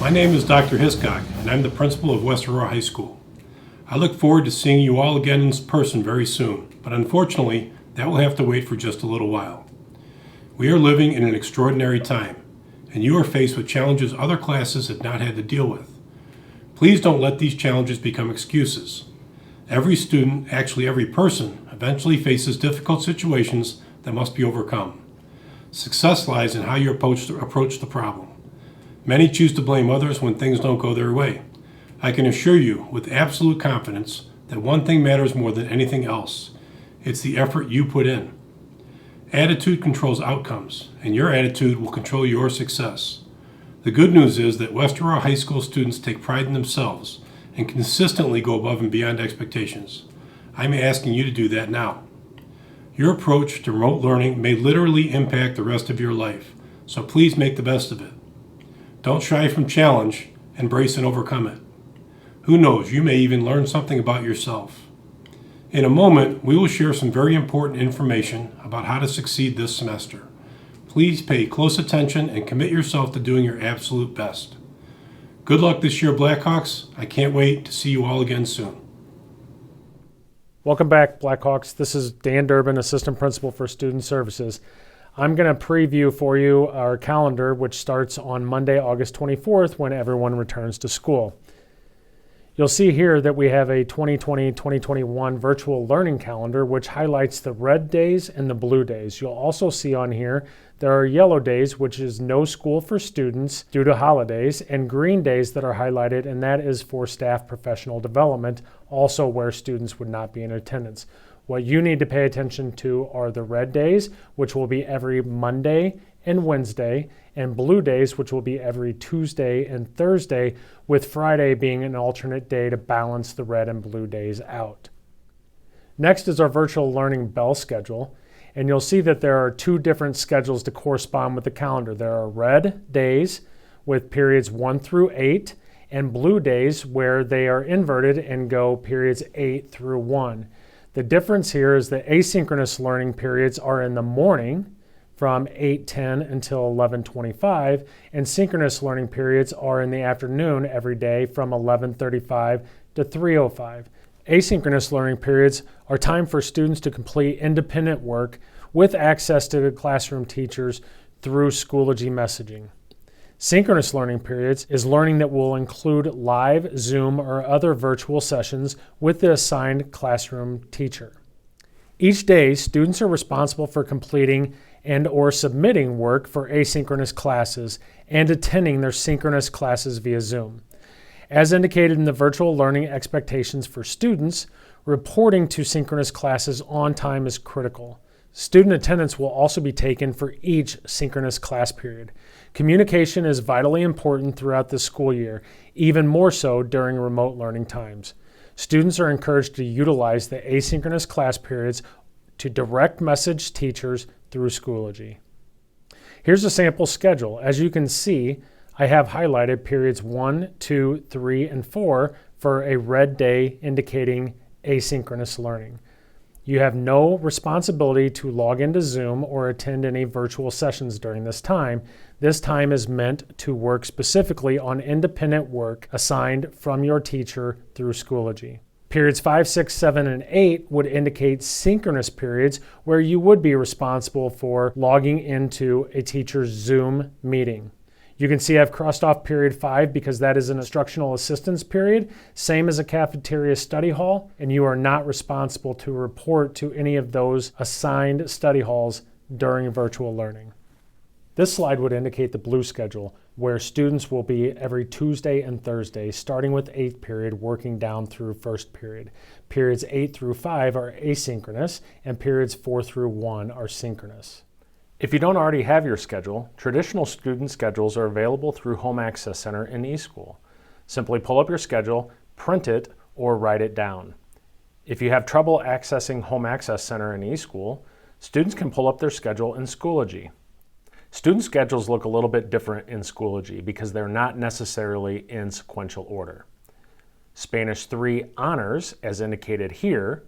My name is Dr. Hiscock, and I'm the principal of West Aurora High School. I look forward to seeing you all again in person very soon, but unfortunately, that will have to wait for just a little while. We are living in an extraordinary time, and you are faced with challenges other classes have not had to deal with. Please don't let these challenges become excuses. Every student, actually every person, eventually faces difficult situations that must be overcome. Success lies in how you approach the problem. Many choose to blame others when things don't go their way. I can assure you with absolute confidence that one thing matters more than anything else. It's the effort you put in. Attitude controls outcomes, and your attitude will control your success. The good news is that West Aurora High School students take pride in themselves and consistently go above and beyond expectations. I'm asking you to do that now. Your approach to remote learning may literally impact the rest of your life, so please make the best of it. Don't shy from challenge, embrace and overcome it. Who knows, you may even learn something about yourself. In a moment, we will share some very important information about how to succeed this semester. Please pay close attention and commit yourself to doing your absolute best. Good luck this year, Blackhawks. I can't wait to see you all again soon. Welcome back, Blackhawks. This is Dan Durbin, Assistant Principal for Student Services. I'm going to preview for you our calendar, which starts on Monday, August 24th, when everyone returns to school. You'll see here that we have a 2020-2021 virtual learning calendar, which highlights the red days and the blue days. You'll also see on here there are yellow days, which is no school for students due to holidays, and green days that are highlighted, and that is for staff professional development, also where students would not be in attendance. What you need to pay attention to are the red days, which will be every Monday and Wednesday, and blue days, which will be every Tuesday and Thursday, with Friday being an alternate day to balance the red and blue days out. Next is our virtual learning bell schedule, and you'll see that there are two different schedules to correspond with the calendar. There are red days with periods 1 through 8, and blue days where they are inverted and go periods 8 through 1. The difference here is that asynchronous learning periods are in the morning from 8:10 until 11:25, and synchronous learning periods are in the afternoon every day from 11:35 to 3:05. Asynchronous learning periods are time for students to complete independent work with access to the classroom teachers through Schoology messaging. Synchronous learning periods is learning that will include live Zoom or other virtual sessions with the assigned classroom teacher. Each day, students are responsible for completing and or submitting work for asynchronous classes and attending their synchronous classes via Zoom. As indicated in the virtual learning expectations for students, reporting to synchronous classes on time is critical. Student attendance will also be taken for each synchronous class period. Communication is vitally important throughout the school year, even more so during remote learning times. Students are encouraged to utilize the asynchronous class periods to direct message teachers through Schoology. Here's a sample schedule. As you can see, I have highlighted periods 1, 2, 3, and 4 for a red day indicating asynchronous learning. You have no responsibility to log into Zoom or attend any virtual sessions during this time. This time is meant to work specifically on independent work assigned from your teacher through Schoology. Periods 5, 6, 7, and 8 would indicate synchronous periods where you would be responsible for logging into a teacher's Zoom meeting. You can see I've crossed off period 5 because that is an instructional assistance period, same as a cafeteria study hall, and you are not responsible to report to any of those assigned study halls during virtual learning. This slide would indicate the blue schedule, where students will be every Tuesday and Thursday, starting with 8th period, working down through 1st period. Periods 8 through 5 are asynchronous, and periods 4 through 1 are synchronous. If you don't already have your schedule, traditional student schedules are available through Home Access Center in eSchool. Simply pull up your schedule, print it, or write it down. If you have trouble accessing Home Access Center in eSchool, students can pull up their schedule in Schoology. Student schedules look a little bit different in Schoology because they're not necessarily in sequential order. Spanish 3 Honors, as indicated here,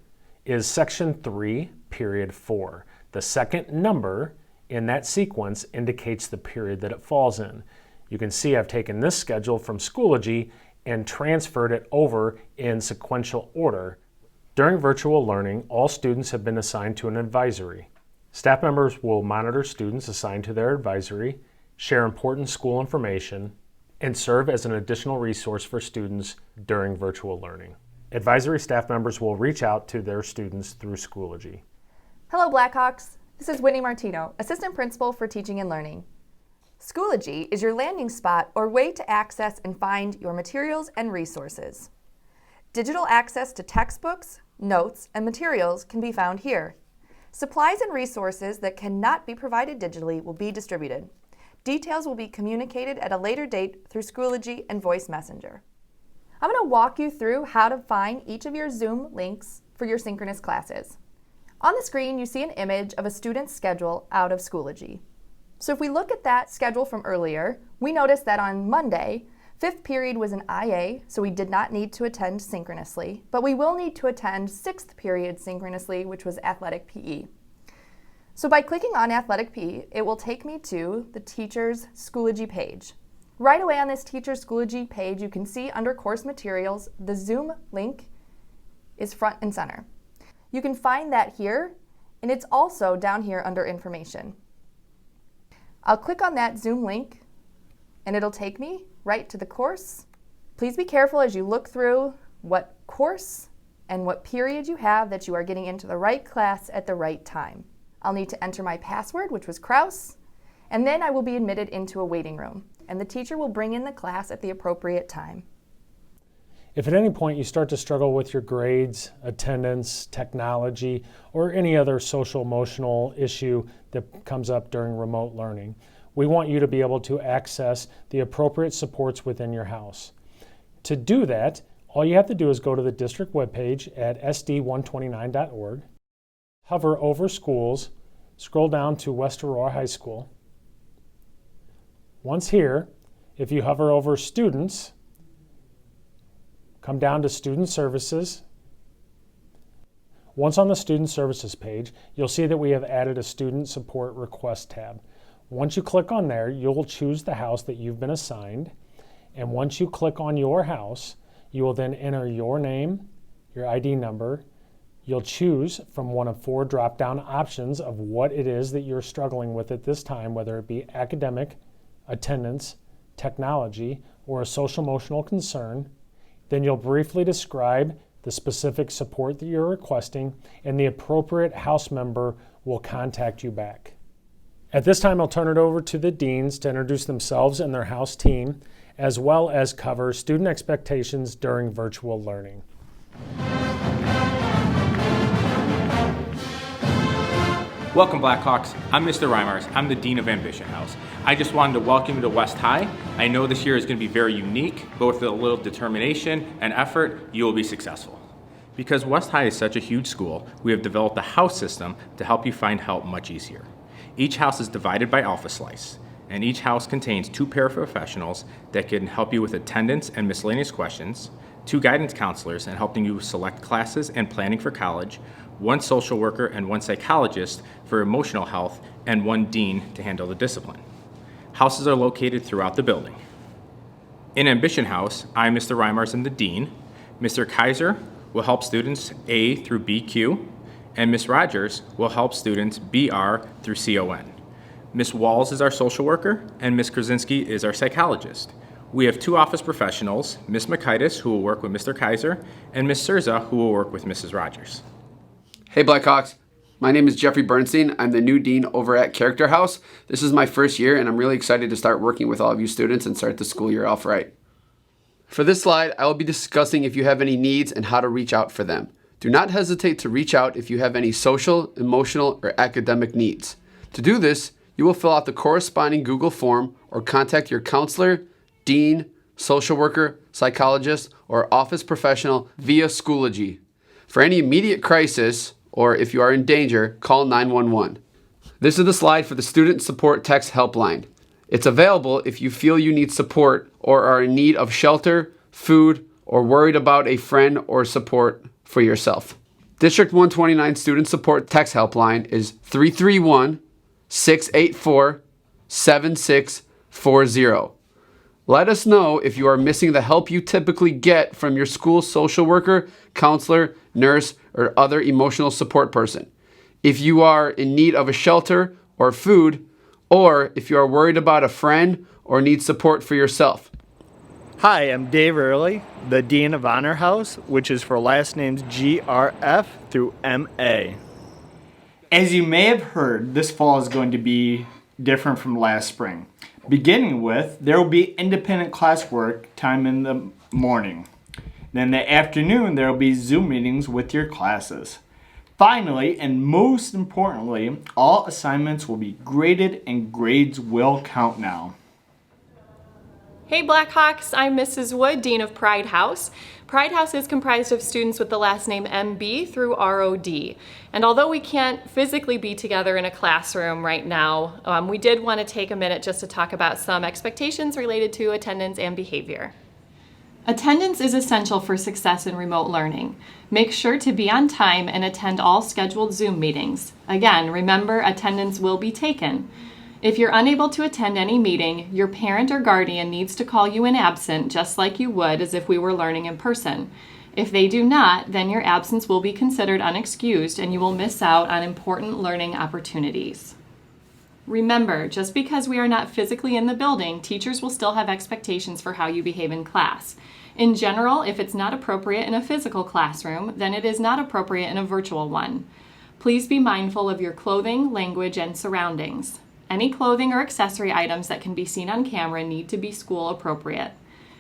is Section 3, Period 4. The second number in that sequence indicates the period that it falls in. You can see I've taken this schedule from Schoology and transferred it over in sequential order. During virtual learning, all students have been assigned to an advisory. Staff members will monitor students assigned to their advisory, share important school information, and serve as an additional resource for students during virtual learning. Advisory staff members will reach out to their students through Schoology. Hello Blackhawks, this is Whitney Martino, Assistant Principal for Teaching and Learning. Schoology is your landing spot or way to access and find your materials and resources. Digital access to textbooks, notes, and materials can be found here. Supplies and resources that cannot be provided digitally will be distributed. Details will be communicated at a later date through Schoology and Voice Messenger. I'm going to walk you through how to find each of your Zoom links for your synchronous classes. On the screen, you see an image of a student's schedule out of Schoology. So if we look at that schedule from earlier, we notice that on Monday, 5th period was an IA, so we did not need to attend synchronously, but we will need to attend 6th period synchronously, which was athletic PE. So by clicking on athletic PE, it will take me to the teacher's Schoology page. Right away on this teacher's Schoology page, you can see under course materials, the Zoom link is front and center. You can find that here, and it's also down here under information. I'll click on that Zoom link and it'll take me right to the course. Please be careful as you look through what course and what period you have that you are getting into the right class at the right time. I'll need to enter my password, which was Kraus, and then I will be admitted into a waiting room, and the teacher will bring in the class at the appropriate time. If at any point you start to struggle with your grades, attendance, technology, or any other social emotional issue that comes up during remote learning, we want you to be able to access the appropriate supports within your house. To do that, all you have to do is go to the district webpage at sd129.org, hover over schools, scroll down to West Aurora High School. Once here, if you hover over students, come down to Student Services. Once on the Student Services page, you'll see that we have added a Student Support Request tab. Once you click on there, you'll choose the house that you've been assigned. And once you click on your house, you will then enter your name, your ID number. You'll choose from one of 4 drop-down options of what it is that you're struggling with at this time, whether it be academic, attendance, technology, or a social-emotional concern. Then you'll briefly describe the specific support that you're requesting, and the appropriate house member will contact you back. At this time, I'll turn it over to the deans to introduce themselves and their house team, as well as cover student expectations during virtual learning. Welcome Blackhawks, I'm Mr. Reimers, I'm the Dean of Ambition House. I just wanted to welcome you to West High. I know this year is going to be very unique, but with a little determination and effort, you will be successful. Because West High is such a huge school, we have developed a house system to help you find help much easier. Each house is divided by alpha slice, and each house contains 2 paraprofessionals that can help you with attendance and miscellaneous questions, 2 guidance counselors in helping you select classes and planning for college, 1 social worker and 1 psychologist for emotional health, and 1 dean to handle the discipline. Houses are located throughout the building. In Ambition House, I'm Mr. Reimers, I'm the dean. Mr. Kaiser will help students A through BQ, and Ms. Rogers will help students BR through CON. Ms. Walls is our social worker, and Ms. Krasinski is our psychologist. We have 2 office professionals, Ms. Makaitis, who will work with Mr. Kaiser, and Ms. Surza, who will work with Mrs. Rogers. Hey Blackhawks, my name is Jeffrey Bernstein. I'm the new dean over at Character House. This is my first year and I'm really excited to start working with all of you students and start the school year off right. For this slide, I will be discussing if you have any needs and how to reach out for them. Do not hesitate to reach out if you have any social, emotional, or academic needs. To do this, you will fill out the corresponding Google form or contact your counselor, dean, social worker, psychologist, or office professional via Schoology. For any immediate crisis, or if you are in danger, call 911. This is the slide for the Student Support Text Helpline. It's available if you feel you need support or are in need of shelter, food, or worried about a friend or support for yourself. District 129 Student Support Text Helpline is 331-684-7640. Let us know if you are missing the help you typically get from your school social worker, counselor, nurse, or other emotional support person. If you are in need of a shelter or food, or if you are worried about a friend or need support for yourself. Hi, I'm Dave Early, the Dean of Honor House, which is for last names GRF through MA. As you may have heard, this fall is going to be different from last spring. Beginning with, there will be independent classwork time in the morning. Then in the afternoon, there will be Zoom meetings with your classes. Finally, and most importantly, all assignments will be graded and grades will count now. Hey Blackhawks, I'm Mrs. Wood, Dean of Pride House. Pride House is comprised of students with the last name MB through ROD. And although we can't physically be together in a classroom right now, we did want to take a minute just to talk about some expectations related to attendance and behavior. Attendance is essential for success in remote learning. Make sure to be on time and attend all scheduled Zoom meetings. Again, remember attendance will be taken. If you're unable to attend any meeting, your parent or guardian needs to call you in absent just like you would as if we were learning in person. If they do not, then your absence will be considered unexcused and you will miss out on important learning opportunities. Remember, just because we are not physically in the building, teachers will still have expectations for how you behave in class. In general, if it's not appropriate in a physical classroom, then it is not appropriate in a virtual one. Please be mindful of your clothing, language, and surroundings. Any clothing or accessory items that can be seen on camera need to be school appropriate.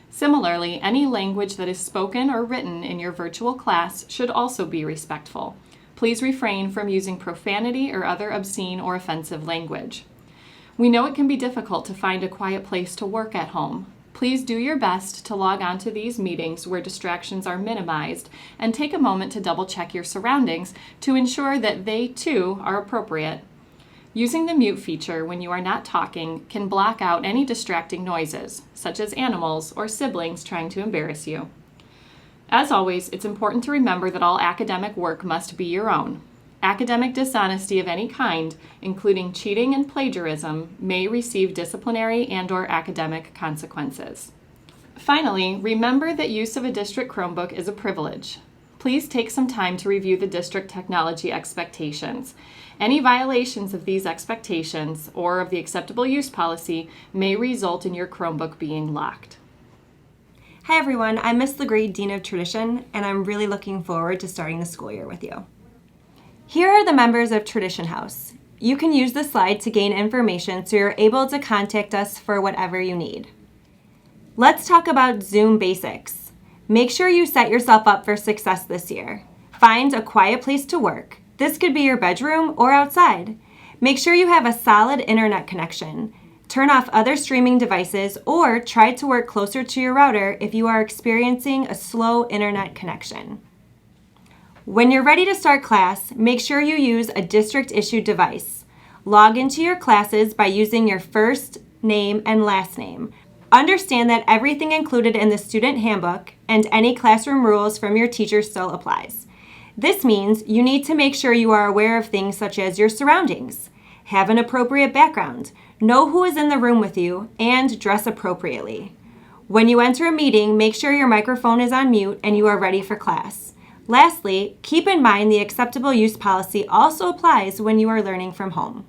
Similarly, any language that is spoken or written in your virtual class should also be respectful. Please refrain from using profanity or other obscene or offensive language. We know it can be difficult to find a quiet place to work at home. Please do your best to log on to these meetings where distractions are minimized and take a moment to double check your surroundings to ensure that they too are appropriate. Using the mute feature when you are not talking can block out any distracting noises, such as animals or siblings trying to embarrass you. As always, it's important to remember that all academic work must be your own. Academic dishonesty of any kind, including cheating and plagiarism, may receive disciplinary and/or academic consequences. Finally, remember that use of a district Chromebook is a privilege. Please take some time to review the district technology expectations. Any violations of these expectations or of the acceptable use policy may result in your Chromebook being locked. Hi everyone, I'm Miss LeGree, Dean of Tradition, and I'm really looking forward to starting the school year with you. Here are the members of Tradition House. You can use the slide to gain information so you're able to contact us for whatever you need. Let's talk about Zoom basics. Make sure you set yourself up for success this year. Find a quiet place to work. This could be your bedroom or outside. Make sure you have a solid internet connection. Turn off other streaming devices or try to work closer to your router if you are experiencing a slow internet connection. When you're ready to start class, make sure you use a district-issued device. Log into your classes by using your first name and last name. Understand that everything included in the student handbook and any classroom rules from your teacher still applies. This means you need to make sure you are aware of things such as your surroundings, have an appropriate background, know who is in the room with you, and dress appropriately. When you enter a meeting, make sure your microphone is on mute and you are ready for class. Lastly, keep in mind the acceptable use policy also applies when you are learning from home.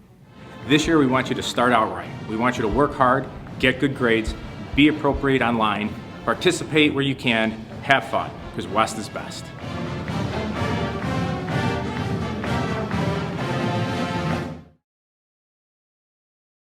This year we want you to start out right. We want you to work hard, get good grades, be appropriate online, participate where you can, have fun, because West is best.